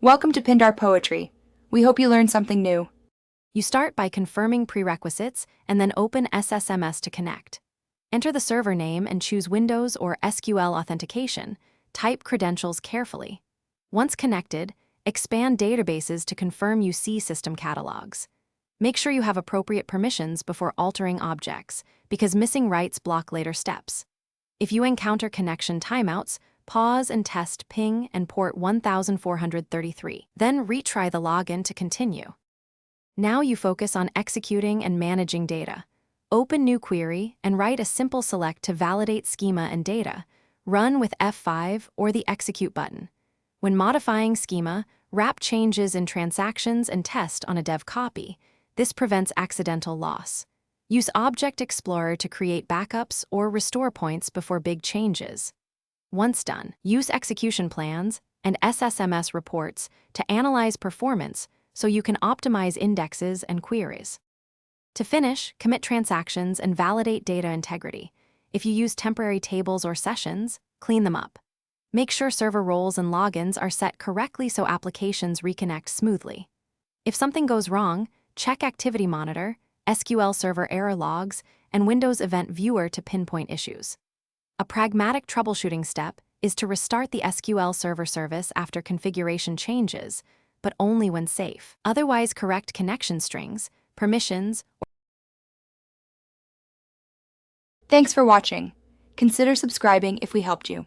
Welcome to Pindar Poetry. We hope you learned something new. You start by confirming prerequisites and then open Ssms to connect. Enter the server name and choose Windows or SQL authentication. Type credentials carefully. Once connected, expand databases to confirm you see system catalogs. Make sure you have appropriate permissions before altering objects, because missing rights block later steps. If you encounter connection timeouts, pause and test ping and port 1433. Then retry the login to continue. Now you focus on executing and managing data. Open new query and write a simple select to validate schema and data. Run with F5 or the execute button. When modifying schema, wrap changes in transactions and test on a dev copy. This prevents accidental loss. Use Object Explorer to create backups or restore points before big changes. Once done, use execution plans and Ssms reports to analyze performance so you can optimize indexes and queries. To finish, commit transactions and validate data integrity. If you use temporary tables or sessions, clean them up. Make sure server roles and logins are set correctly so applications reconnect smoothly. If something goes wrong, check Activity Monitor, SQL Server error logs, and Windows Event Viewer to pinpoint issues. A pragmatic troubleshooting step is to restart the SQL Server service after configuration changes, but only when safe. Otherwise, correct connection strings, permissions. Thanks for watching. Consider subscribing if we helped you.